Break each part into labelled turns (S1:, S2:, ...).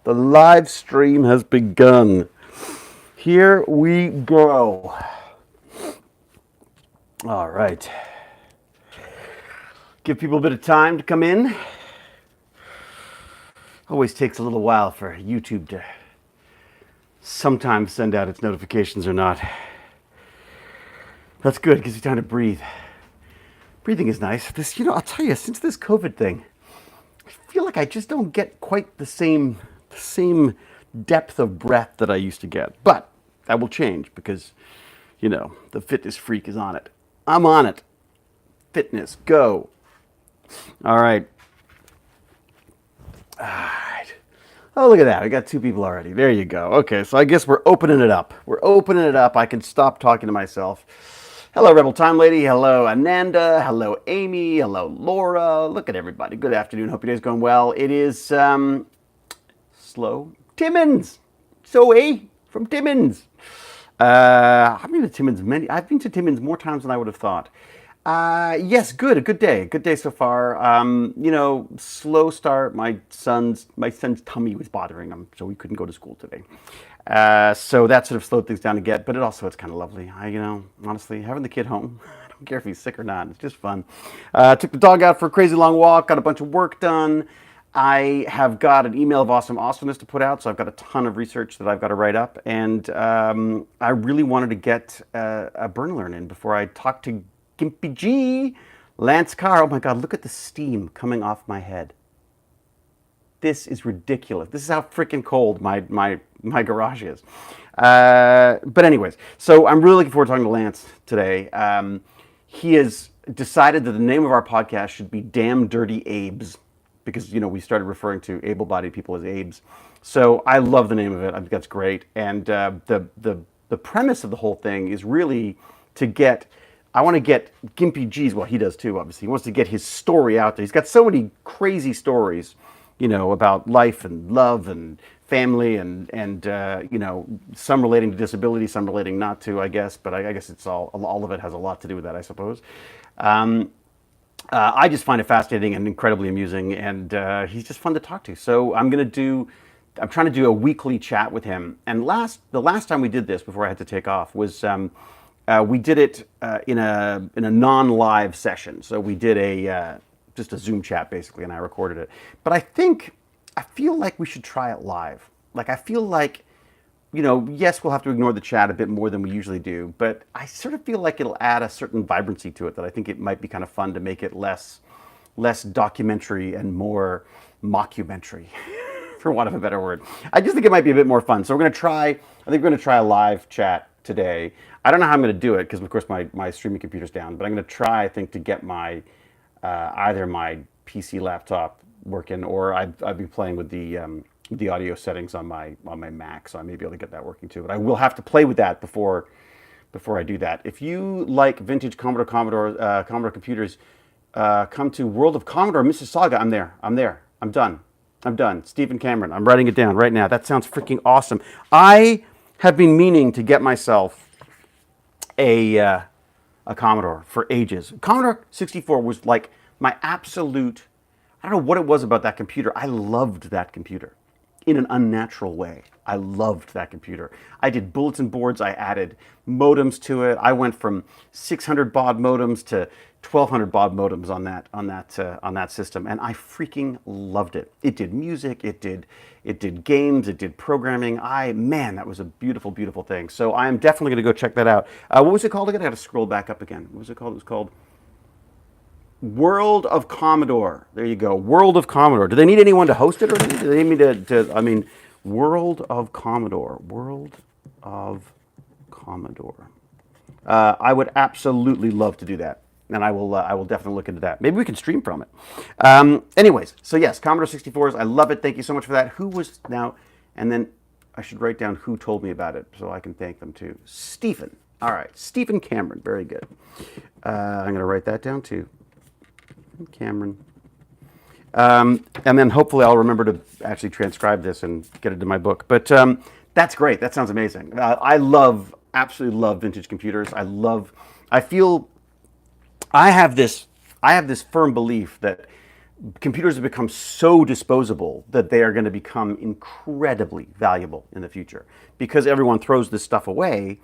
S1: The live stream has begun. Here we go. All right. Give people a bit of time to come in. Always takes a little while for YouTube to sometimes send out its notifications or not. That's good, gives you time to breathe. Breathing is nice. This, I'll tell you, since this COVID thing, I feel like I just don't get quite the same depth of breath that I used to get. But that will change because, the fitness freak is on it. I'm on it. Fitness, go. All right. Oh, look at that. I got 2 people already. There you go. Okay, so I guess we're opening it up. I can stop talking to myself. Hello, Rebel Time Lady. Hello, Ananda. Hello, Amy. Hello, Laura. Look at everybody. Good afternoon. Hope your day's going well. It is slow. Timmins. Zoe from Timmins. I've been to Timmins I've been to Timmins more times than I would have thought. Yes, good. A good day. Good day so far. Slow start. My son's tummy was bothering him, so he couldn't go to school today. So that sort of slowed things down a bit, but it's kind of lovely. Honestly, having the kid home, I don't care if he's sick or not. It's just fun. Took the dog out for a crazy long walk, got a bunch of work done. I have got an email of awesomeness to put out, so I've got a ton of research that I've got to write up, and I really wanted to get a burn alert in before I talk to Gimpy G, Lance Carr. Oh my God, look at the steam coming off my head. This is ridiculous. This is how freaking cold my garage is. But anyways, so I'm really looking forward to talking to Lance today. He has decided that the name of our podcast should be Damn Dirty Abes, because, we started referring to able-bodied people as Abes. So I love the name of it. I think that's great. And the premise of the whole thing is really I want to get Gimpy G's, well, he does too, obviously. He wants to get his story out there. He's got so many crazy stories, about life and love and family and some relating to disability, some relating not to, I guess. But I guess it's all of it has a lot to do with that, I suppose. I just find it fascinating and incredibly amusing, and he's just fun to talk to. So I'm trying to do a weekly chat with him. And the last time we did this, before I had to take off, was we did it in a non-live session. So we did just a Zoom chat basically, and I recorded it. But I feel like we should try it live. Like I feel like, yes, we'll have to ignore the chat a bit more than we usually do, but I sort of feel like it'll add a certain vibrancy to it that I think it might be kind of fun to make it less documentary and more mockumentary, for want of a better word. I just think it might be a bit more fun. So I think we're going to try a live chat today. I don't know how I'm going to do it because, of course, my streaming computer's down, but I'm going to try, I think, to get my either my PC laptop working, or I've been playing with the audio settings on my Mac, so I may be able to get that working too. But I will have to play with that before I do that. If you like vintage Commodore computers, come to World of Commodore, Mississauga. I'm there. I'm done. Stephen Cameron. I'm writing it down right now. That sounds freaking awesome. I have been meaning to get myself a Commodore for ages. Commodore 64 was like my absolute, I don't know what it was about that computer. I loved that computer in an unnatural way. I loved that computer. I did bulletin boards. I added modems to it. I went from 600 baud modems to 1200 baud modems on that system, and I freaking loved it. It did music. It did games. It did programming. That was a beautiful, beautiful thing. So I am definitely going to go check that out. What was it called again? I got to scroll back up again. What was it called? It was called World of Commodore. There you go. World of Commodore. Do they need anyone to host it, or do they need me to World of Commodore. World of Commodore. I would absolutely love to do that. And I will definitely look into that. Maybe we can stream from it. Anyways, so yes, Commodore 64s. I love it. Thank you so much for that. Who was now? And then I should write down who told me about it so I can thank them too. Stephen. All right, Stephen Cameron. Very good. I'm going to write that down too. Cameron. And then hopefully I'll remember to actually transcribe this and get it to my book. But that's great. That sounds amazing. I absolutely love vintage computers. I have this firm belief that computers have become so disposable that they are going to become incredibly valuable in the future because everyone throws this stuff away.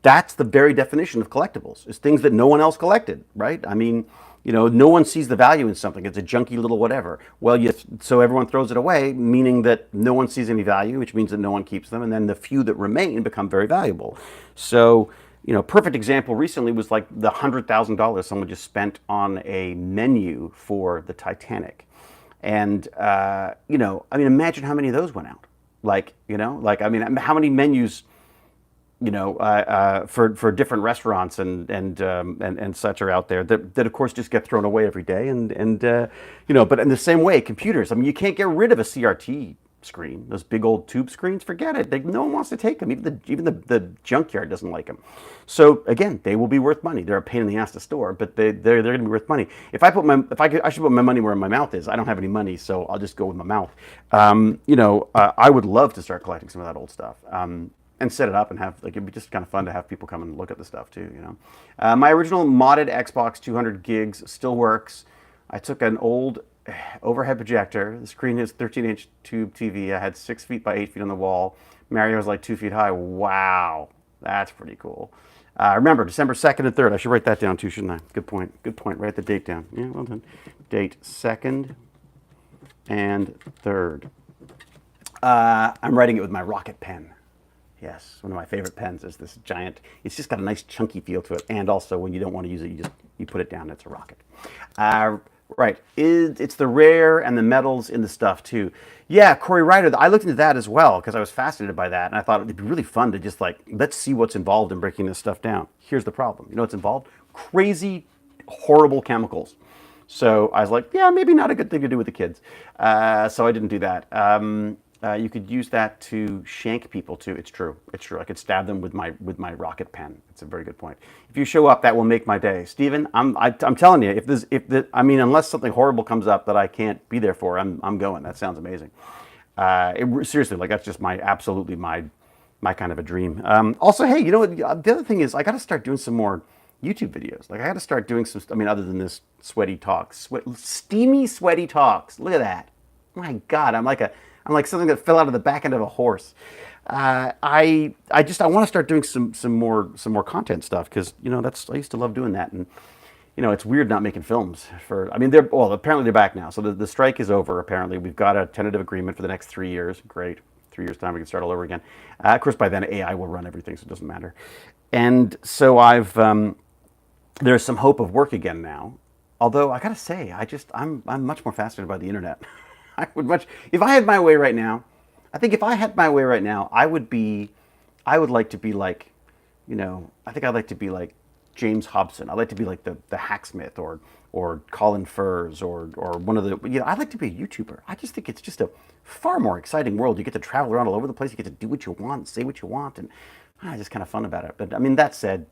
S1: That's the very definition of collectibles, is things that no one else collected, right? I mean, no one sees the value in something. It's a junky little whatever. Well, so everyone throws it away, meaning that no one sees any value, which means that no one keeps them, and then the few that remain become very valuable. So, perfect example recently was like the $100,000 someone just spent on a menu for the Titanic. And, I mean, imagine how many of those went out. I mean, how many menus for different restaurants and such are out there that of course just get thrown away every day but in the same way computers, I mean, you can't get rid of a CRT screen, those big old tube screens, forget it. No one wants to take them, even the junkyard doesn't like them. So again, they will be worth money. They're a pain in the ass to store, but they're going to be worth money. I should put my money where my mouth is. I don't have any money, so I'll just go with my mouth. I would love to start collecting some of that old stuff. And set it up and it'd be just kind of fun to have people come and look at the stuff too, My original modded Xbox 200 gigs still works. I took an old overhead projector. The screen is 13-inch tube TV. I had 6 feet by 8 feet on the wall. Mario was like 2 feet high. Wow, that's pretty cool. Remember, December 2nd and 3rd. I should write that down too, shouldn't I? Good point. Write the date down. Yeah, well done. Date 2nd and 3rd. I'm writing it with my Rocket pen. Yes, one of my favorite pens is this giant. It's just got a nice chunky feel to it, and also when you don't want to use it, you put it down. It's a rocket. Right, it's the rare and the metals in the stuff too. Yeah, Corey Ryder. I looked into that as well because I was fascinated by that, and I thought it'd be really fun to just let's see what's involved in breaking this stuff down. Here's the problem. You know what's involved? Crazy, horrible chemicals. So I was like, yeah, maybe not a good thing to do with the kids. So I didn't do that. You could use that to shank people too. It's true. I could stab them with my rocket pen. It's a very good point. If you show up, that will make my day, Stephen. I'm telling you, unless something horrible comes up that I can't be there for, I'm going. That sounds amazing. Seriously, that's just my kind of a dream. Also, hey, you know what? The other thing is, I got to start doing some more YouTube videos. I got to start doing some. Other than this sweaty talks, steamy sweaty talks. Look at that. My God, I'm like something that fell out of the back end of a horse. I want to start doing some more content stuff because I used to love doing that, and it's weird not making films apparently they're back now. So the strike is over. Apparently we've got a tentative agreement for the next 3 years. Great, 3 years time we can start all over again. Of course by then AI will run everything, so it doesn't matter. And so there's some hope of work again now. Although I gotta say, I'm much more fascinated by the internet. If I had my way right now, I think if I had my way right now, I would like to be like, I think I'd like to be like James Hobson. I'd like to be like the hacksmith or Colin Furze or one of the, I'd like to be a YouTuber. I just think it's just a far more exciting world. You get to travel around all over the place. You get to do what you want, say what you want, and it's just kind of fun about it. But I mean, that said,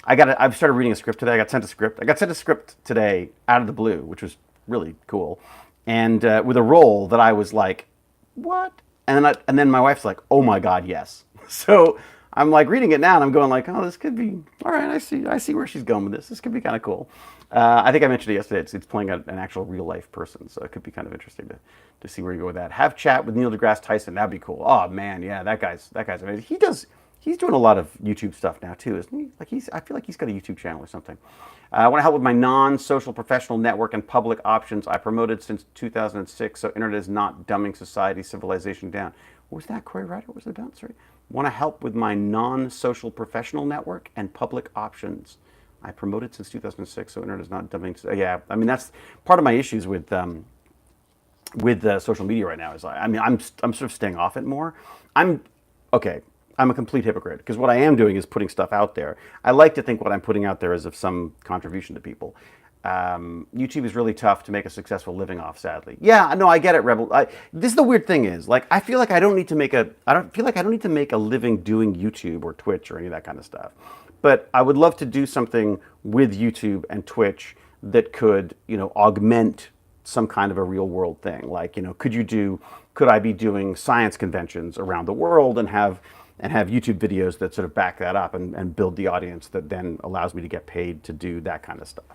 S1: I've started reading a script today. I got sent a script today out of the blue, which was really cool. And with a role that I was like, what? And then my wife's like, oh my God, yes. So I'm like reading it now, and I'm going like, oh, this could be all right. I see where she's going with this. This could be kind of cool. I think I mentioned it yesterday. It's playing an actual real life person, so it could be kind of interesting to see where you go with that. Have chat with Neil deGrasse Tyson. That'd be cool. Oh man, yeah, that guy's amazing. He's doing a lot of YouTube stuff now too, isn't he? I feel like he's got a YouTube channel or something. I want to help with my non-social professional network and public options. I promoted since 2006, so internet is not dumbing society, civilization down. What was that, Corey Ryder? What was it about? Sorry. Want to help with my non-social professional network and public options. I promoted since 2006, so internet is not dumbing. Yeah, I mean that's part of my issues with social media right now. I'm sort of staying off it more. I'm a complete hypocrite because what I am doing is putting stuff out there. I like to think what I'm putting out there is of some contribution to people. YouTube is really tough to make a successful living off, sadly. Yeah, no, I get it, Rebel. This is the weird thing is, I feel like I don't need to make a living doing YouTube or Twitch or any of that kind of stuff. But I would love to do something with YouTube and Twitch that could, augment some kind of a real world thing. Could I be doing science conventions around the world and have YouTube videos that sort of back that up and build the audience that then allows me to get paid to do that kind of stuff.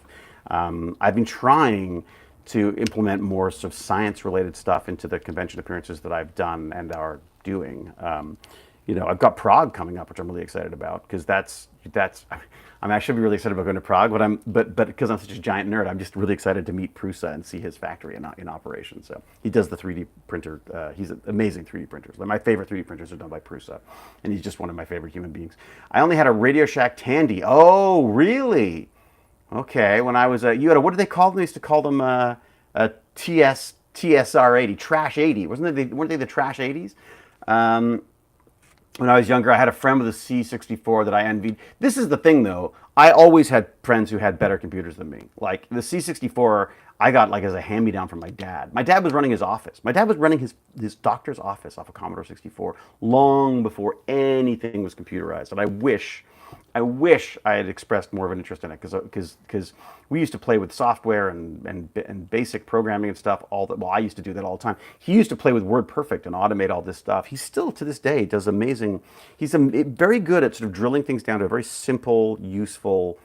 S1: I've been trying to implement more sort of science-related stuff into the convention appearances that I've done and are doing. I've got Prague coming up, which I'm really excited about because that's. I mean, I should be really excited about going to Prague, but because I'm such a giant nerd, I'm just really excited to meet Prusa and see his factory in operation. So he does the 3D printer. He's an amazing 3D printers. My favorite 3D printers are done by Prusa, and he's just one of my favorite human beings. I only had a Radio Shack Tandy. Oh, really? Okay. When I was you had a, what did they call them? They used to call them a TSR 80, Trash 80. Weren't they the Trash 80s? When I was younger, I had a friend with a C64 that I envied. This is the thing, though. I always had friends who had better computers than me. Like the C64, I got like as a hand-me-down from my dad. My dad was running his office. My dad was running his doctor's office off a Commodore 64 long before anything was computerized. And I wish I had expressed more of an interest in it because we used to play with software and basic programming and stuff. I used to do that all the time. He used to play with WordPerfect and automate all this stuff. He still to this day does amazing. He's very good at sort of drilling things down to a very simple, useful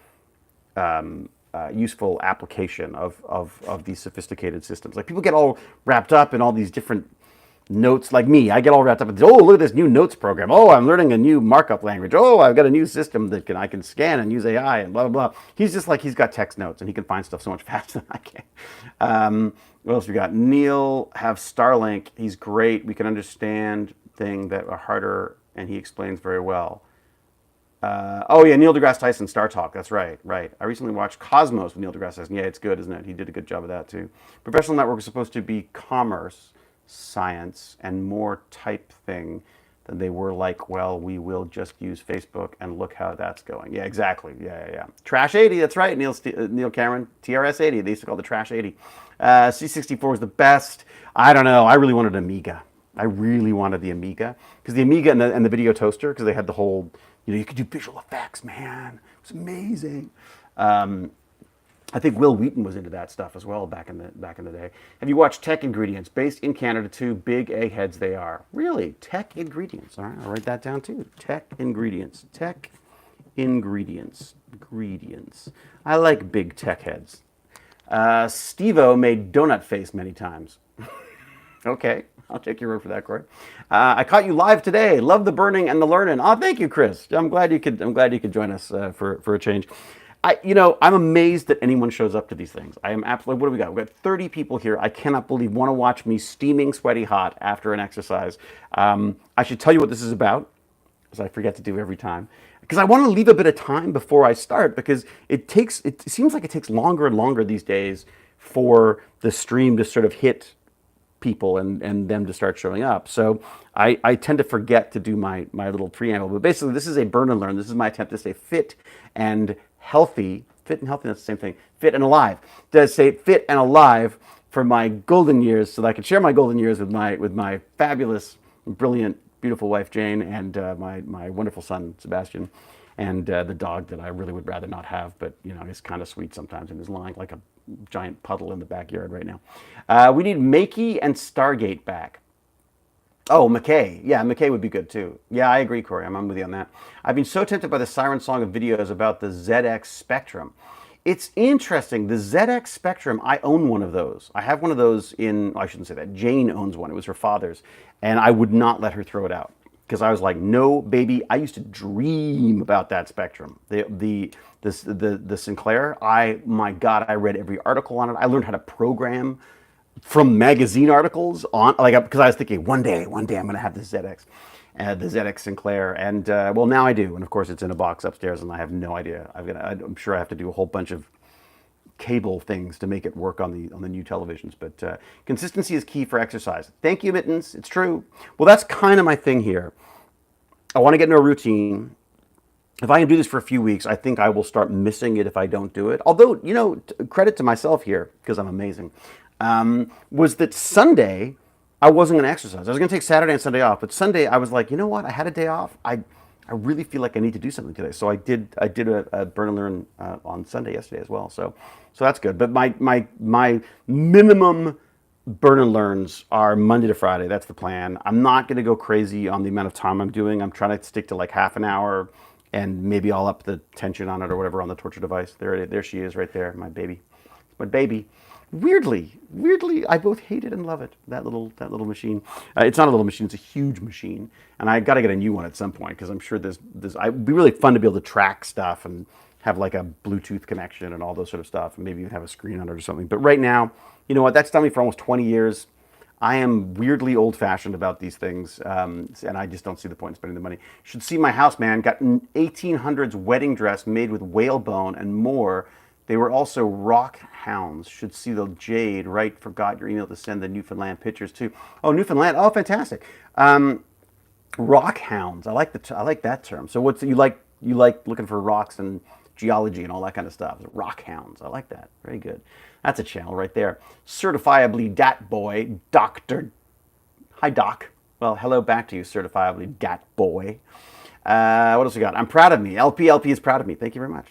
S1: application of these sophisticated systems. Like people get all wrapped up in all these different notes, like me. I get all wrapped up in, look at this new notes program. Oh, I'm learning a new markup language. Oh, I've got a new system that I can scan and use AI and blah, blah, blah. He's just like, he's got text notes and he can find stuff so much faster than I can. What else we got? Neil have Starlink. He's great. We can understand things that are harder and he explains very well. Neil deGrasse Tyson, Star Talk. That's right. I recently watched Cosmos with Neil deGrasse Tyson. Yeah, it's good, isn't it? He did a good job of that too. Professional network is supposed to be commerce, science, and more type thing than they were like, well, we will just use Facebook and look how that's going. Yeah, exactly. Yeah. Trash 80, that's right, Neil Cameron. TRS 80, they used to call it the Trash 80. C64 was the best. I don't know. I really wanted Amiga. I really wanted the Amiga because the Amiga and the video toaster, because they had the whole, you could do visual effects, man. It was amazing. I think Will Wheaton was into that stuff as well back in the day. Have you watched Tech Ingredients? Based in Canada too, big eggheads they are. Really? Tech Ingredients. All right, I'll write that down too. Tech Ingredients. Tech Ingredients. Ingredients. I like big tech heads. Steve-O made Donut Face many times. Okay, I'll take your word for that, Corey. I caught you live today. Love the burning and the learning. Oh, thank you, Chris. I'm glad you could join us for a change. I'm amazed that anyone shows up to these things. I am absolutely. What do we got? We've got 30 people here. I cannot believe want to watch me steaming, sweaty hot after an exercise. I should tell you what this is about, as I forget to do every time. Because I want to leave a bit of time before I start, because it seems like it takes longer and longer these days for the stream to sort of hit people and them to start showing up. So I tend to forget to do my little preamble. But basically, this is a burn and learn. This is my attempt to stay fit and healthy. Fit and healthy, that's the same thing. Fit and alive. To stay fit and alive for my golden years, so that I can share my golden years with my fabulous, brilliant, beautiful wife Jane and my wonderful son Sebastian, and the dog that I really would rather not have, but is kind of sweet sometimes and is lying like a giant puddle in the backyard right now. We need Makey and Stargate back. Oh, McKay. Yeah, McKay would be good too. Yeah, I agree, Corey. I'm with you on that. I've been so tempted by the Siren Song of videos about the ZX Spectrum. It's interesting. The ZX Spectrum, I own one of those. I have one of those I shouldn't say that. Jane owns one. It was her father's. And I would not let her throw it out. Because I was like, no, baby. I used to dream about that Spectrum. The Sinclair, my God, I read every article on it. I learned how to program from magazine articles on, because I was thinking one day I'm going to have this ZX, the ZX Sinclair, and well, now I do, and of course it's in a box upstairs, and I have no idea. I'm sure I have to do a whole bunch of cable things to make it work on the new televisions. But consistency is key for exercise. Thank you, Mittens. It's true. Well, that's kind of my thing here. I want to get into a routine. If I can do this for a few weeks, I think I will start missing it if I don't do it. Although, credit to myself here, because I'm amazing. Was that Sunday, I wasn't going to exercise. I was going to take Saturday and Sunday off, but Sunday I was like, you know what? I had a day off. I really feel like I need to do something today. So I did a burn and learn on Sunday yesterday as well. So that's good. But my minimum burn and learns are Monday to Friday. That's the plan. I'm not going to go crazy on the amount of time I'm doing. I'm trying to stick to like half an hour, and maybe I'll up the tension on it or whatever on the torture device. There she is right there, my baby. My baby. weirdly, I both hate it and love it. That little machine. It's not a little machine; it's a huge machine, and I got to get a new one at some point because I'm sure this. It'd be really fun to be able to track stuff and have like a Bluetooth connection and all those sort of stuff, and maybe even have a screen on it or something. But right now, you know what? That's done me for almost 20 years. I am weirdly old-fashioned about these things, and I just don't see the point in spending the money. You should see my house, man. Got an 1800s wedding dress made with whalebone and more. They were also rock hounds. Should see the jade. Right, forgot your email to send the Newfoundland pictures too. Oh, Newfoundland. Oh, fantastic. Rock hounds. I like that term. So what's you like? You like looking for rocks and geology and all that kind of stuff. Rock hounds. I like that. Very good. That's a channel right there. Certifiably dat boy, Doctor. Hi, Doc. Well, hello back to you, certifiably dat boy. What else we got? I'm proud of me. LP is proud of me. Thank you very much.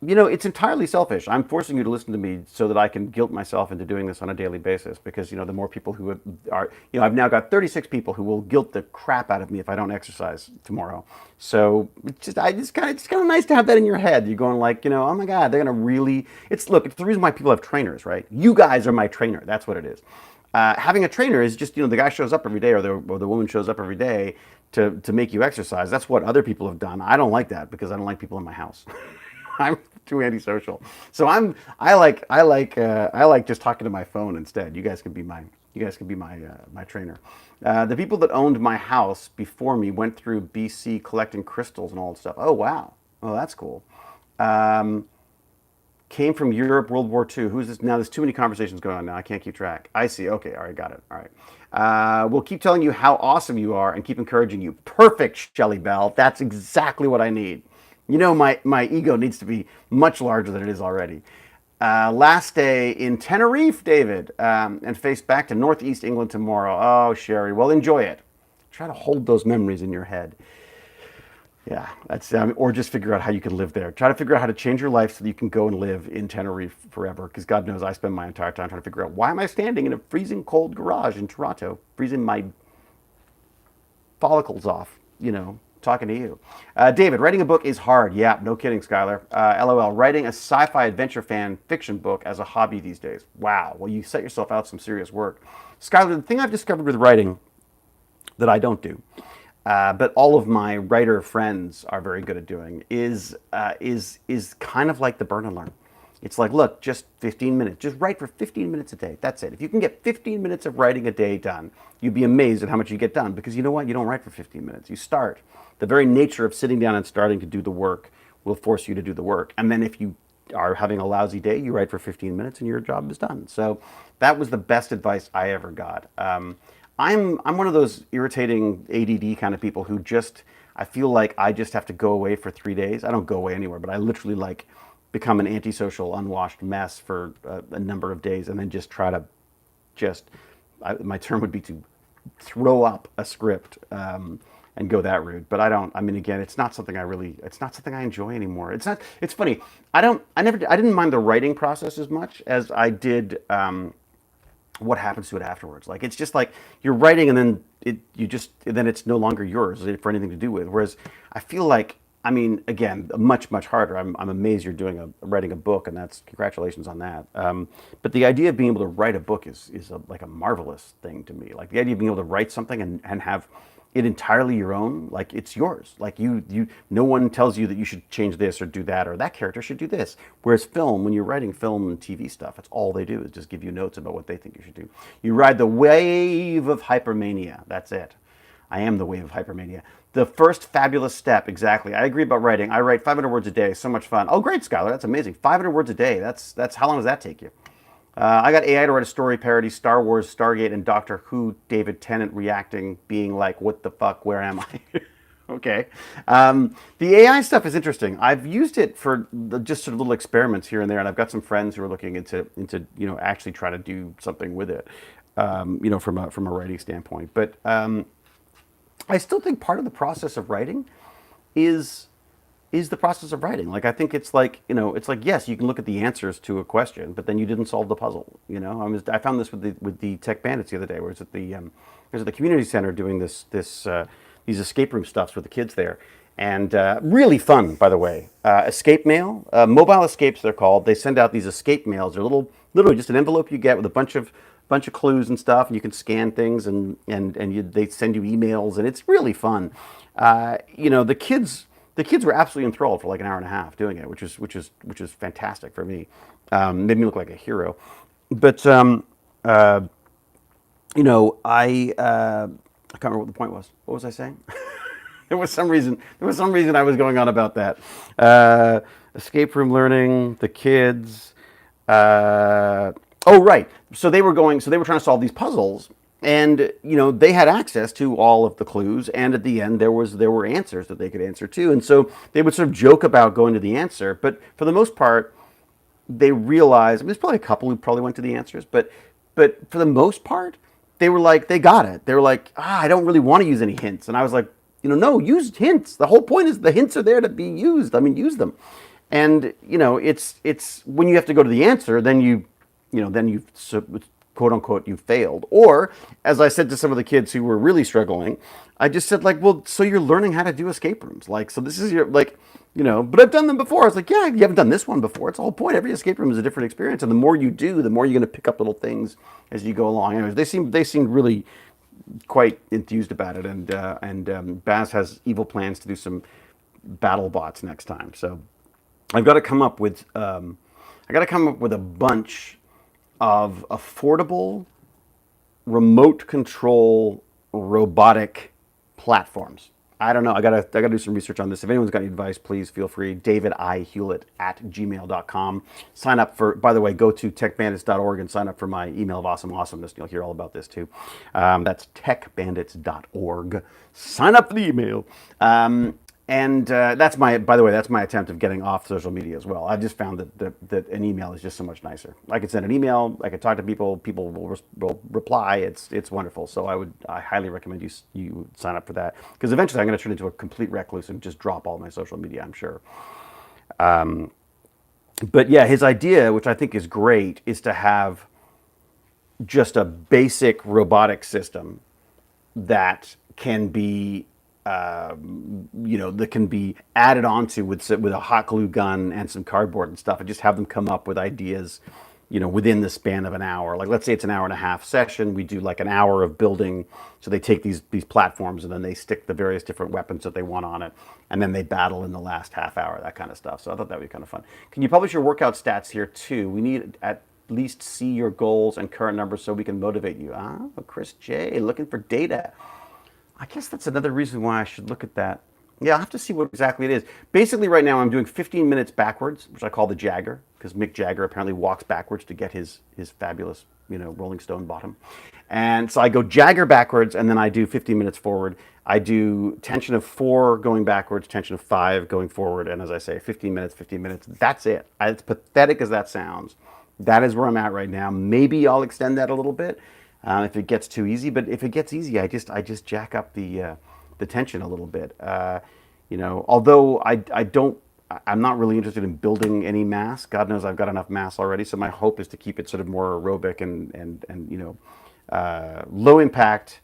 S1: It's entirely selfish. I'm forcing you to listen to me so that I can guilt myself into doing this on a daily basis because, the more people who are, I've now got 36 people who will guilt the crap out of me if I don't exercise tomorrow. So it's kind of nice to have that in your head. You're going like, oh my God, they're going to really, it's the reason why people have trainers, right? You guys are my trainer. That's what it is. Having a trainer is just, the guy shows up every day or the woman shows up every day to make you exercise. That's what other people have done. I don't like that because I don't like people in my house. I'm too antisocial. So I like just talking to my phone instead. You guys can be my my trainer. The people that owned my house before me went through BC collecting crystals and all that stuff. Oh wow. Oh, that's cool. Came from Europe, World War II. Who's this? Now there's too many conversations going on now. I can't keep track. I see. Okay. All right. Got it. All right. We'll keep telling you how awesome you are and keep encouraging you. Perfect, Shelley Bell. That's exactly what I need. My ego needs to be much larger than it is already. Last day in Tenerife, David, and face back to Northeast England tomorrow. Oh, Sherry. Well, enjoy it. Try to hold those memories in your head. Yeah, that's or just figure out how you can live there. Try to figure out how to change your life so that you can go and live in Tenerife forever. Because God knows I spend my entire time trying to figure out why am I standing in a freezing cold garage in Toronto, freezing my follicles off, talking to you. David, writing a book is hard. Yeah, no kidding, Skylar. LOL, writing a sci-fi adventure fan fiction book as a hobby these days. Wow, well, you set yourself out some serious work. Skylar, the thing I've discovered with writing that I don't do, but all of my writer friends are very good at doing, is kind of like the burn and learn. It's like, look, just 15 minutes. Just write for 15 minutes a day. That's it. If you can get 15 minutes of writing a day done, you'd be amazed at how much you get done. Because you know what? You don't write for 15 minutes. You start. The very nature of sitting down and starting to do the work will force you to do the work. And then if you are having a lousy day, you write for 15 minutes and your job is done. So that was the best advice I ever got. I'm one of those irritating ADD kind of people who I feel like I just have to go away for 3 days. I don't go away anywhere, but I literally become an antisocial, unwashed mess for a number of days and then just try to my term would be to throw up a script and go that route. But again, it's not something I enjoy anymore. It's funny. I didn't mind the writing process as much as I did what happens to it afterwards. Like, it's just like you're writing and then then it's no longer yours for anything to do with. Whereas I feel like, again, much, much harder. I'm amazed you're writing a book, and that's congratulations on that. But the idea of being able to write a book is like a marvelous thing to me. Like the idea of being able to write something and have it entirely your own, like it's yours. Like no one tells you that you should change this or do that or that character should do this. Whereas film, when you're writing film and TV stuff, that's all they do is just give you notes about what they think you should do. You ride the wave of hypermania. That's it. I am the wave of hypermania. The first fabulous step, exactly. I agree about writing. I write 500 words a day. So much fun. Oh, great, Skylar. That's amazing. 500 words a day. That's how long does that take you? I got AI to write a story parody, Star Wars, Stargate, and Doctor Who, David Tennant reacting, being like, what the fuck, where am I? Okay. The AI stuff is interesting. I've used it for just sort of little experiments here and there, and I've got some friends who are looking into actually try to do something with it, from a writing standpoint. But I still think part of the process of writing is the process of writing. Like, I think it's like, yes, you can look at the answers to a question, but then you didn't solve the puzzle. I found this with the Tech Bandits the other day, where it was at the community center doing these escape room stuffs with the kids there, and really fun, by the way. Escape mail, mobile escapes they're called. They send out these escape mails. They're literally just an envelope you get with a bunch of clues and stuff, and you can scan things, they send you emails, and it's really fun. The kids were absolutely enthralled for like an hour and a half doing it, which is fantastic for me. Made me look like a hero. But I can't remember what the point was. What was I saying? There was some reason I was going on about that. Escape room learning, the kids. Oh, right. So they were trying to solve these puzzles, and they had access to all of the clues, and at the end there were answers that they could answer too. And so they would sort of joke about going to the answer, but for the most part, they realized. I mean, there's probably a couple who probably went to the answers, but for the most part, they were like, they got it. They were like, I don't really want to use any hints. And I was like, no, use hints. The whole point is the hints are there to be used. I mean, use them. And it's when you have to go to the answer, then you've quote unquote you failed. Or as I said to some of the kids who were really struggling, I just said like, well, so you're learning how to do escape rooms. Like, so this is your but I've done them before. I was like, yeah, you haven't done this one before. It's the whole point. Every escape room is a different experience, and the more you do, the more you're going to pick up little things as you go along. Anyways, they seemed really quite enthused about it, and Baz has evil plans to do some battle bots next time. So I've got to come up with a bunch of affordable remote control robotic platforms. I don't know. I gotta do some research on this. If anyone's got any advice, please feel free. davidihewlett@gmail.com. Sign up for, by the way, go to techbandits.org and sign up for my email of awesomeness. You'll hear all about this too. That's techbandits.org. Sign up for the email. That's my attempt of getting off social media as well. I just found that an email is just so much nicer. I could send an email, I could talk to people, people will reply. It's wonderful. So I highly recommend you sign up for that, because eventually I'm going to turn into a complete recluse and just drop all my social media, I'm sure. But yeah, his idea, which I think is great, is to have just a basic robotic system that can be that can be added onto with a hot glue gun and some cardboard and stuff, and just have them come up with ideas, within the span of an hour. Like, let's say it's an hour and a half session. We do like an hour of building. So they take these platforms, and then they stick the various different weapons that they want on it, and then they battle in the last half hour, that kind of stuff. So I thought that would be kind of fun. Can you publish your workout stats here too? We need at least see your goals and current numbers so we can motivate you. Chris J, looking for data. I guess that's another reason why I should look at that. Yeah, I'll have to see what exactly it is. Basically, right now I'm doing 15 minutes backwards, which I call the Jagger, because Mick Jagger apparently walks backwards to get his fabulous, Rolling Stone bottom. And so I go Jagger backwards, and then I do 15 minutes forward. I do tension of 4 going backwards, tension of 5 going forward, and as I say, 15 minutes, 15 minutes. That's it. As pathetic as that sounds, that is where I'm at right now. Maybe I'll extend that a little bit. If it gets too easy, but if it gets easy, I just jack up the tension a little bit. Although I'm not really interested in building any mass. God knows I've got enough mass already. So my hope is to keep it sort of more aerobic and low impact,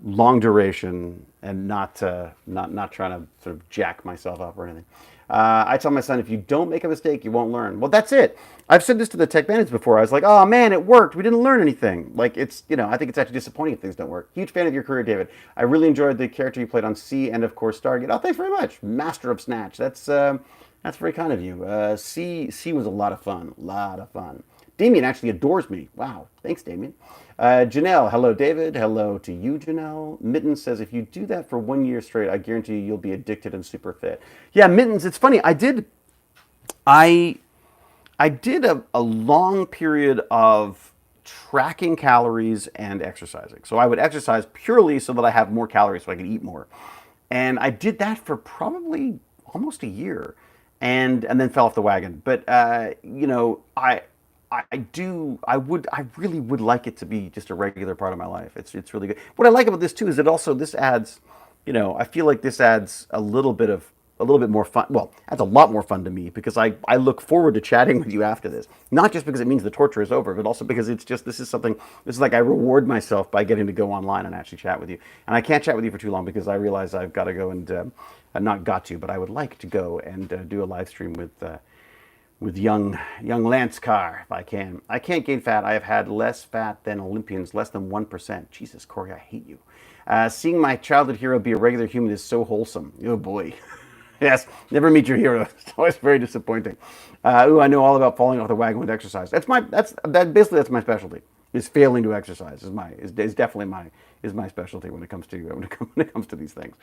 S1: long duration, and not trying to sort of jack myself up or anything. I tell my son, if you don't make a mistake, you won't learn. Well, that's it. I've said this to the Tech Bandits before. I was like, oh man, it worked. We didn't learn anything. Like, I think it's actually disappointing if things don't work. Huge fan of your career, David. I really enjoyed the character you played on C and, of course, Stargate. Oh, thanks very much. Master of Snatch. That's very kind of you. C was a lot of fun. Damien actually adores me. Wow. Thanks, Damien. Janelle, hello, David. Hello to you, Janelle. Mittens says, if you do that for 1 year straight, I guarantee you'll be addicted and super fit. Yeah, Mittens, it's funny. I did a long period of tracking calories and exercising. So I would exercise purely so that I have more calories so I could eat more. And I did that for probably almost a year and then fell off the wagon. But, I really would like it to be just a regular part of my life. It's really good. What I like about this too is this adds, I feel like this adds a little bit of a little bit more fun. Well, that's a lot more fun to me because I look forward to chatting with you after this. Not just because it means the torture is over, but also because it's just this is like I reward myself by getting to go online and actually chat with you. And I can't chat with you for too long because I realize I've got to go and not got to, but I would like to go and do a live stream with young Lance Carr if I can. I can't gain fat. I have had less fat than Olympians, less than 1%. Jesus, Corey, I hate you. Seeing my childhood hero be a regular human is so wholesome. Oh boy. Yes, never meet your hero. It's always very disappointing. I know all about falling off the wagon with exercise. That's my specialty. Is failing to exercise is definitely my specialty when it comes to these things.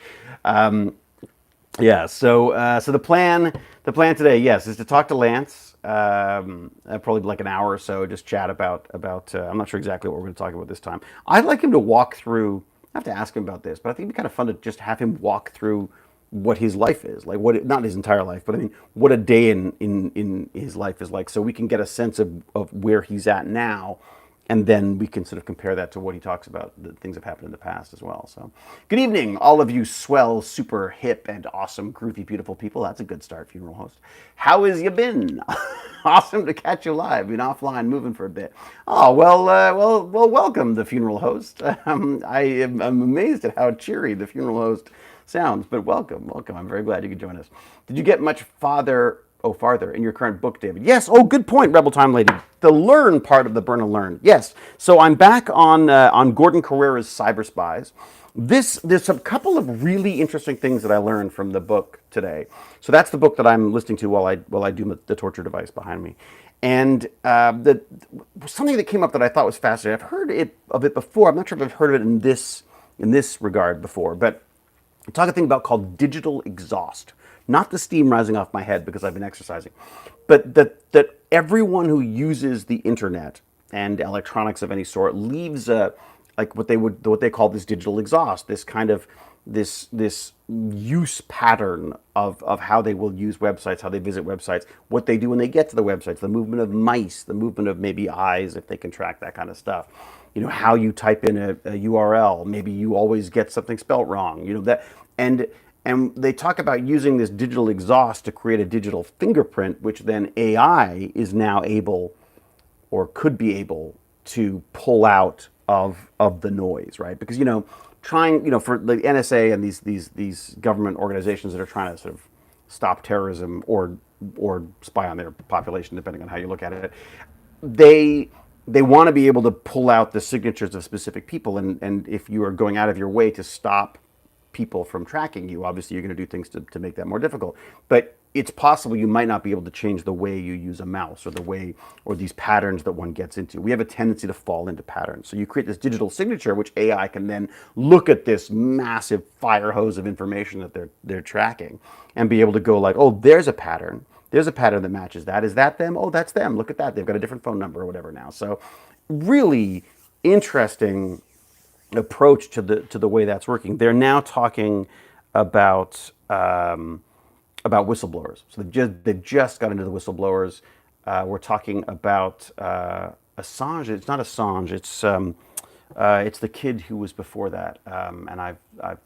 S1: Yeah. So the plan today, yes, is to talk to Lance. Probably like an hour or so, just chat about. I'm not sure exactly what we're going to talk about this time. I'd like him to walk through. I have to ask him about this, but I think it'd be kind of fun to just have him walk through what his life is like, not his entire life, but I mean, what a day in his life is like, so we can get a sense of where he's at now, and then we can sort of compare that to what he talks about, the things that have happened in the past as well. So, good evening, all of you swell, super hip, and awesome, groovy, beautiful people. That's a good start, funeral host. How has you been? Awesome to catch you live. Been offline, moving for a bit. Oh well, welcome, the funeral host. I'm amazed at how cheery the funeral host sounds, but welcome. I'm very glad you could join us. Did you get much farther in your current book, David? Yes. Oh, good point, Rebel Time Lady. The learn part of the Burn and Learn. Yes. So I'm back on Gordon Carrera's Cyber Spies. There's a couple of really interesting things that I learned from the book today. So that's the book that I'm listening to while I do the torture device behind me. And something that came up that I thought was fascinating. I've heard of it before. I'm not sure if I've heard of it in this regard before, but talk a thing about called digital exhaust. Not the steam rising off my head because I've been exercising, but that everyone who uses the internet and electronics of any sort leaves like what they call this digital exhaust, this kind of this use pattern of how they will use websites, how they visit websites, what they do when they get to the websites, the movement of mice, the movement of maybe eyes if they can track that kind of stuff. You know, how you type in a URL, maybe you always get something spelt wrong. You know that, and they talk about using this digital exhaust to create a digital fingerprint, which then AI is now able, or could be able, to pull out of the noise, right? Because for the NSA and these government organizations that are trying to sort of stop terrorism or spy on their population, depending on how you look at it, they want to be able to pull out the signatures of specific people, and if you are going out of your way to stop people from tracking you, obviously you're going to do things to make that more difficult. But it's possible you might not be able to change the way you use a mouse or these patterns that one gets into. We have a tendency to fall into patterns. So you create this digital signature, which AI can then look at this massive fire hose of information that they're tracking and be able to go like, oh, there's a pattern. There's a pattern that matches that. Is that them? Oh, that's them. Look at that. They've got a different phone number or whatever now. So really interesting approach to the way that's working. They're now talking about whistleblowers. So they just got into the whistleblowers. We're talking about Assange. It's not Assange. It's the kid who was before that. And I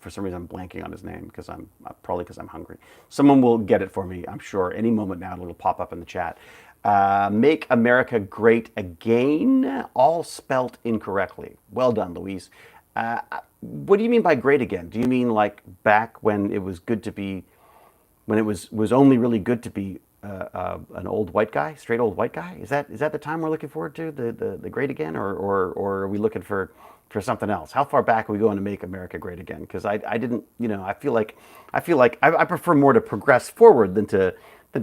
S1: for some reason I'm blanking on his name because I'm hungry. Someone will get it for me, I'm sure. Any moment now it'll pop up in the chat. Make America Great Again, all spelt incorrectly. Well done, Louise. What do you mean by great again? Do you mean like back when it was good to be, when it was only really good to be an old white guy, straight old white guy? Is that the time we're looking forward to, the great again, or are we looking for something else? How far back are we going to make America great again? Because I didn't, I feel like I prefer more to progress forward than to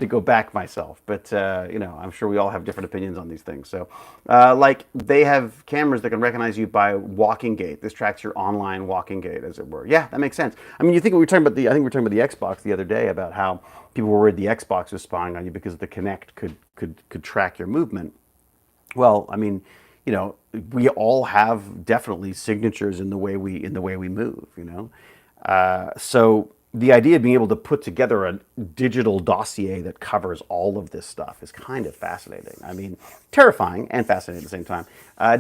S1: go back myself. But I'm sure we all have different opinions on these things. So like they have cameras that can recognize you by walking gait. This tracks your online walking gait, as it were. Yeah, that makes sense. I mean, I think we were talking about the Xbox the other day, about how people were worried the Xbox was spying on you because the Kinect could track your movement. Well, I mean, we all have definitely signatures in the way we move. So the idea of being able to put together a digital dossier that covers all of this stuff is kind of fascinating. I mean, terrifying and fascinating at the same time.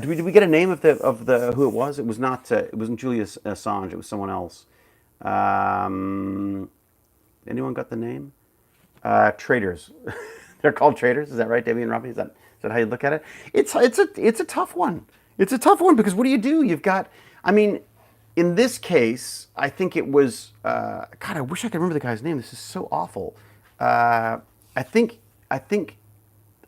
S1: Did we get a name of the who it was? It wasn't Julius Assange. It was someone else. Anyone got the name? Traders. They're called traders. Is that right, Debbie and Robbie? Is that how you look at it? It's a tough one. It's a tough one because what do you do? You've got. I mean, in this case, I think it was. God, I wish I could remember the guy's name. This is so awful. I think. I think.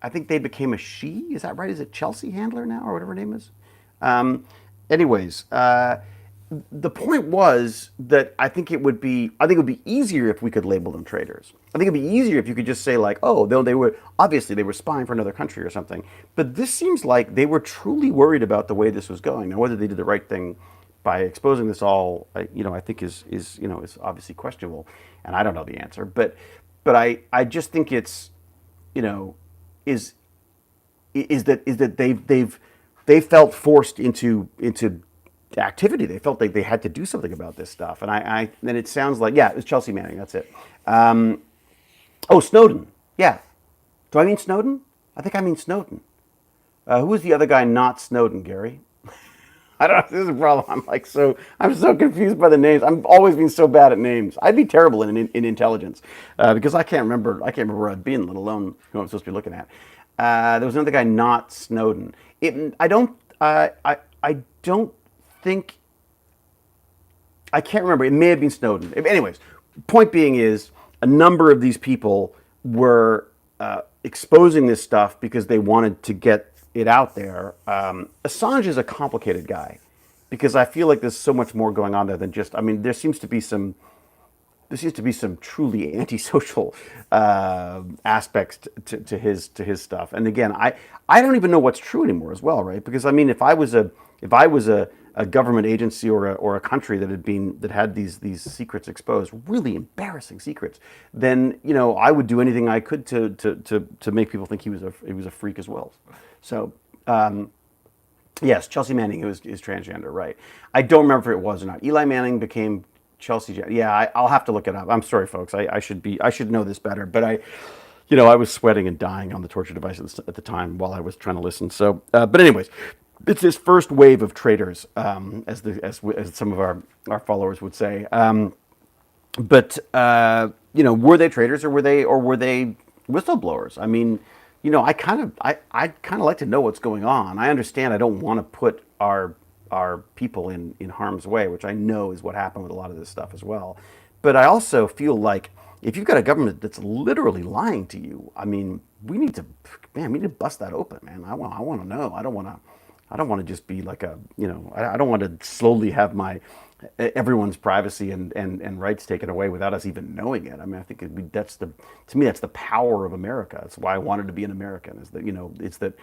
S1: I think they became a she. Is that right? Is it Chelsea Handler now or whatever her name is? Um, anyways, the point was that I think it would be easier if we could label them traitors. I think it'd be easier if you could just say like, oh, they were obviously they were spying for another country or something. But this seems like they were truly worried about the way this was going. Now, whether they did the right thing by exposing this all, I think is obviously questionable, and I don't know the answer. But I just think it's, you know, is is that they felt forced into activity. They felt like they had to do something about this stuff. And then it sounds like, yeah, it was Chelsea Manning. That's it. Oh, Snowden. Yeah. Do I mean Snowden? I think I mean Snowden. Who was the other guy not Snowden, Gary? I don't know. This is a problem. I'm so confused by the names. I'm always being so bad at names. I'd be terrible in intelligence because I can't remember. I can't remember where I've been, let alone who I'm supposed to be looking at. There was another guy not Snowden. I don't. I don't think. I can't remember. It may have been Snowden. Anyways, point being is a number of these people were exposing this stuff because they wanted to get it out there. Assange is a complicated guy because I feel like there's so much more going on there than just. I mean, there seems to be some truly antisocial aspects to his stuff. And again, I don't even know what's true anymore as well, right? Because I mean, if I was a government agency or a country that had these secrets exposed, really embarrassing secrets, then I would do anything I could to make people think he was a freak as well. So. Yes, Chelsea Manning is transgender, right? I don't remember if it was or not. Eli Manning became Chelsea. Yeah, I'll have to look it up. I'm sorry, folks. I should know this better. But I was sweating and dying on the torture device at the time while I was trying to listen. So, but anyways, it's this first wave of traitors, as some of our followers would say. But were they traitors or were they whistleblowers? I mean, I kind of like to know what's going on. I understand I don't want to put our people in harm's way, which I know is what happened with a lot of this stuff as well. But I also feel like if you've got a government that's literally lying to you, I mean, we need to bust that open, man. I want to know. I don't want to just be like I don't want to slowly have everyone's privacy and rights taken away without us even knowing it. I mean, I think to me that's the power of America. That's why I wanted to be an American. Is that it's that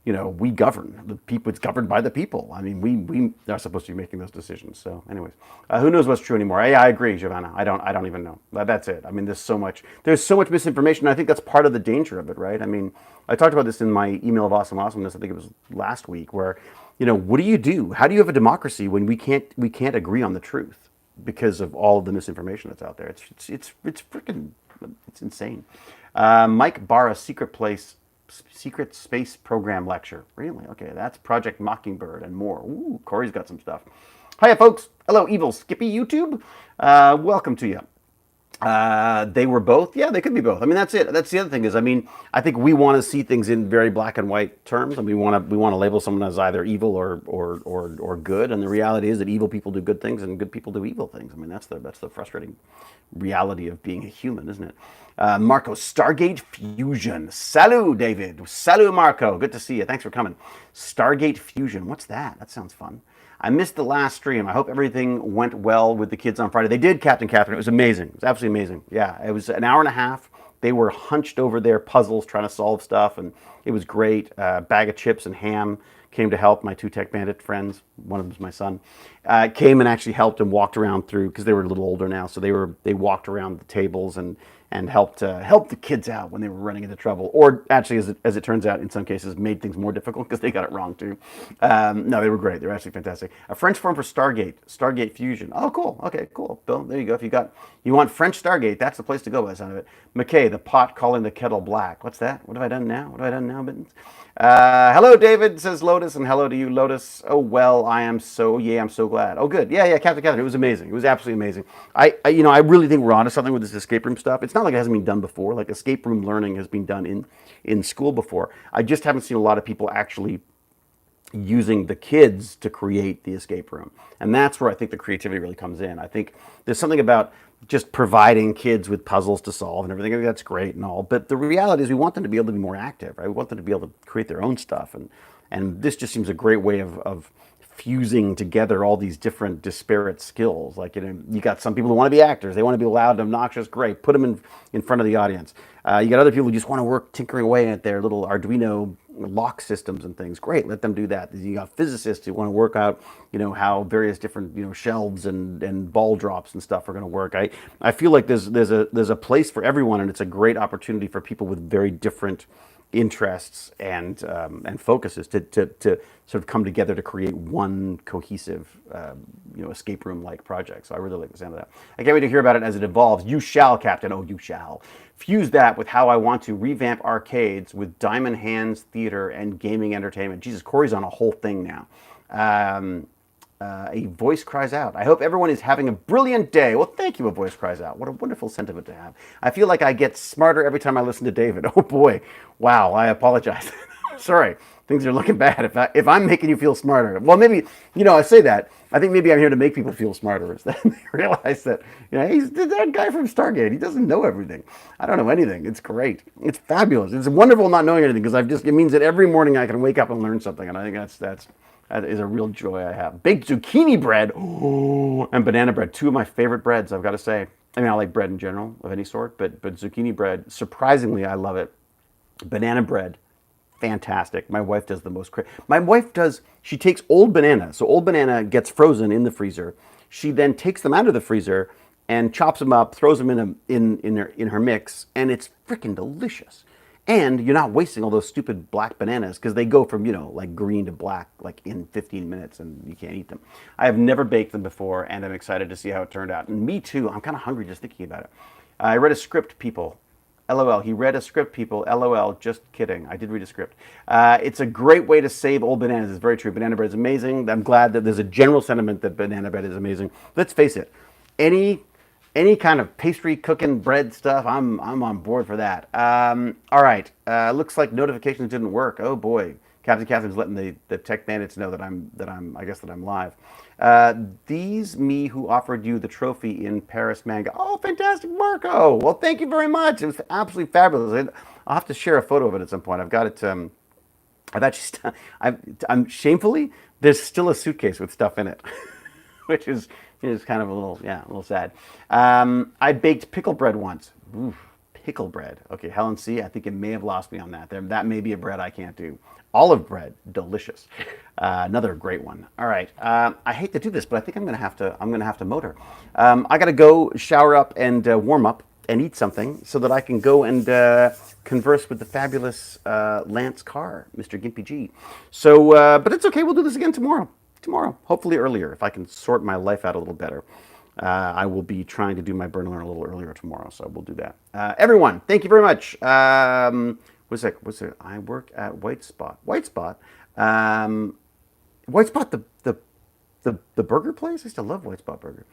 S1: we govern the people. It's governed by the people. I mean, we are supposed to be making those decisions. So, anyways, who knows what's true anymore? I agree, Giovanna. I don't even know. That's it. I mean, there's so much misinformation. I think that's part of the danger of it, right? I mean, I talked about this in my email of awesomeness. I think it was last week, where what do you do? How do you have a democracy when we can't agree on the truth because of all of the misinformation that's out there? It's freaking insane. Mike Barra, Secret Space Program Lecture. Really? Okay, that's Project Mockingbird and more. Ooh, Corey's got some stuff. Hiya, folks. Hello, Evil Skippy YouTube. Welcome to you. They were both. Yeah, they could be both. I mean, that's it. That's the other thing is, I mean, I think we want to see things in very black and white terms, and we want to label someone as either evil or good. And the reality is that evil people do good things and good people do evil things. I mean, that's the frustrating reality of being a human, isn't it? Marco, Stargate Fusion. Salut, David. Salut, Marco. Good to see you. Thanks for coming. Stargate Fusion. What's that? That sounds fun. I missed the last stream. I hope everything went well with the kids on Friday. They did, Captain Catherine. It was amazing. It was absolutely amazing. Yeah, it was an hour and a half. They were hunched over their puzzles trying to solve stuff, and it was great. Bag of chips and ham came to help. My two tech bandit friends, one of them is my son, came and actually helped and walked around through, because they were a little older now, so they walked around the tables and and helped the kids out when they were running into trouble, or actually, as it turns out, in some cases, made things more difficult because they got it wrong too. No, they were great. They were actually fantastic. A French form for Stargate, Stargate Fusion. Oh, cool. Okay, cool. Bill, there you go. If you want French Stargate, that's the place to go by the sound of it. McKay, the pot calling the kettle black. What's that? What have I done now? What have I done now, Bittens? Hello, David, says Lotus, and hello to you, Lotus. Oh, well, I'm so glad. Oh, good. Yeah, Captain Catherine, it was amazing. It was absolutely amazing. I really think we're onto something with this escape room stuff. It's not like it hasn't been done before. Like, escape room learning has been done in school before. I just haven't seen a lot of people actually using the kids to create the escape room. And that's where I think the creativity really comes in. I think there's something about just providing kids with puzzles to solve and everything. I think that's great and all. But the reality is we want them to be able to be more active, right? We want them to be able to create their own stuff. And this just seems a great way of fusing together all these different disparate skills. Like, you got some people who want to be actors. They want to be loud and obnoxious. Great. Put them in front of the audience. You got other people who just want to work tinkering away at their little Arduino lock systems and things. Great. Let them do that. You got physicists who want to work out, how various different, shelves and ball drops and stuff are going to work. I feel like there's a place for everyone, and it's a great opportunity for people with very different interests and focuses to sort of come together to create one cohesive escape room like project. So I really like the sound of that. I can't wait to hear about it as it evolves. You shall, Captain. Oh, you shall. Fuse that with how I want to revamp arcades with Diamond Hands Theater and gaming entertainment. Jesus, Corey's on a whole thing now. A voice cries out. I hope everyone is having a brilliant day. Well, thank you, a voice cries out. What a wonderful sentiment to have. I feel like I get smarter every time I listen to David. Oh boy. Wow, I apologize. Sorry, things are looking bad. If I'm making you feel smarter. Well, maybe, I say that. I think maybe I'm here to make people feel smarter. Is that they realize that, he's that guy from Stargate. He doesn't know everything. I don't know anything. It's great. It's fabulous. It's wonderful not knowing anything because it means that every morning I can wake up and learn something. And I think that is a real joy I have. Baked zucchini bread and banana bread. Two of my favorite breads, I've got to say. I mean, I like bread in general of any sort, but zucchini bread, surprisingly, I love it. Banana bread, fantastic. My wife does the most. She takes old banana. So old banana gets frozen in the freezer. She then takes them out of the freezer and chops them up, throws them in her mix, and it's freaking delicious. And you're not wasting all those stupid black bananas because they go from, like green to black like in 15 minutes and you can't eat them. I have never baked them before and I'm excited to see how it turned out. And me too, I'm kind of hungry just thinking about it. I read a script, people. LOL. He read a script, people. LOL. Just kidding. I did read a script. It's a great way to save old bananas. It's very true. Banana bread is amazing. I'm glad that there's a general sentiment that banana bread is amazing. Let's face it. Any kind of pastry, cooking, bread stuff, I'm on board for that. All right. Looks like notifications didn't work. Oh boy. Captain Catherine's letting the tech bandits know that I'm live. These me who offered you the trophy in Paris manga. Oh, fantastic, Marco. Well, thank you very much. It was absolutely fabulous. I'll have to share a photo of it at some point. I've got it. I've actually. I'm shamefully. There's still a suitcase with stuff in it, which is kind of a little sad. I baked pickle bread once. Oof, pickle bread. Okay, Helen C., I think it may have lost me on that. That may be a bread I can't do. Olive bread, delicious. Another great one. All right, I hate to do this, but I think I'm gonna have to motor. I gotta go shower up and warm up and eat something so that I can go and converse with the fabulous Lance Carr, Mr. Gimpy G. So, but it's okay. We'll do this again tomorrow. Hopefully earlier, if I can sort my life out a little better. I will be trying to do my burn and learn a little earlier tomorrow, so we'll do that. Everyone, thank you very much. What's it? I work at White Spot. White Spot, the burger place. I still love White Spot Burger.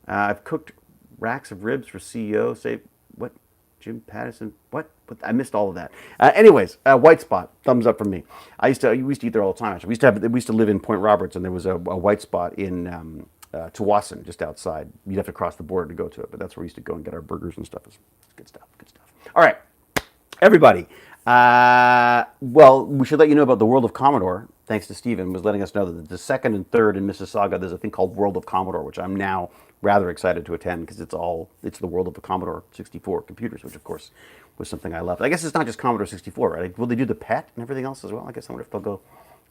S1: I've cooked racks of ribs for CEO. Say what? Jim Patterson. What? I missed all of that. Anyways, White Spot. Thumbs up from me. We used to eat there all the time. Actually, we used to live in Point Roberts, and there was a White Spot in Tawasin, just outside. You'd have to cross the border to go to it, but that's where we used to go and get our burgers and stuff. It's good stuff. All right, everybody. Well, we should let you know about the World of Commodore. Thanks to Stephen, was letting us know that the second and third in Mississauga, there's a thing called World of Commodore, which I'm now rather excited to attend because it's the world of the Commodore 64 computers, which of course was something I loved. I guess it's not just Commodore 64, right? Will they do the PET and everything else as well? I guess I wonder if they'll go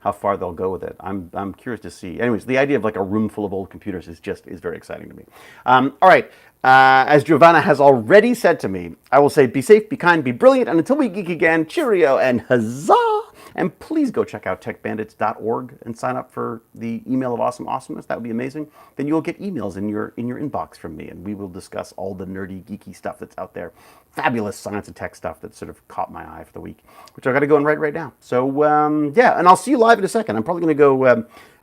S1: how far they'll go with it. I'm curious to see. Anyways, the idea of like a room full of old computers is very exciting to me. All right. As Giovanna has already said to me, I will say be safe, be kind, be brilliant, and until we geek again, cheerio and huzzah! And please go check out techbandits.org and sign up for the email of awesome awesomeness. That would be amazing. Then you'll get emails in your inbox from me, and we will discuss all the nerdy, geeky stuff that's out there. Fabulous science and tech stuff that sort of caught my eye for the week, which I got to go and write right now. So yeah, and I'll see you live in a second. I'm probably going to go,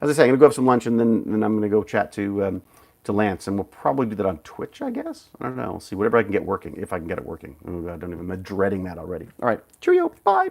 S1: as I say, I'm going to go have some lunch, and then I'm going to go chat to Lance, and we'll probably do that on Twitch, I guess. I don't know. We'll see. Whatever I can get working, if I can get it working. I'm dreading that already. All right. Cheerio. Bye.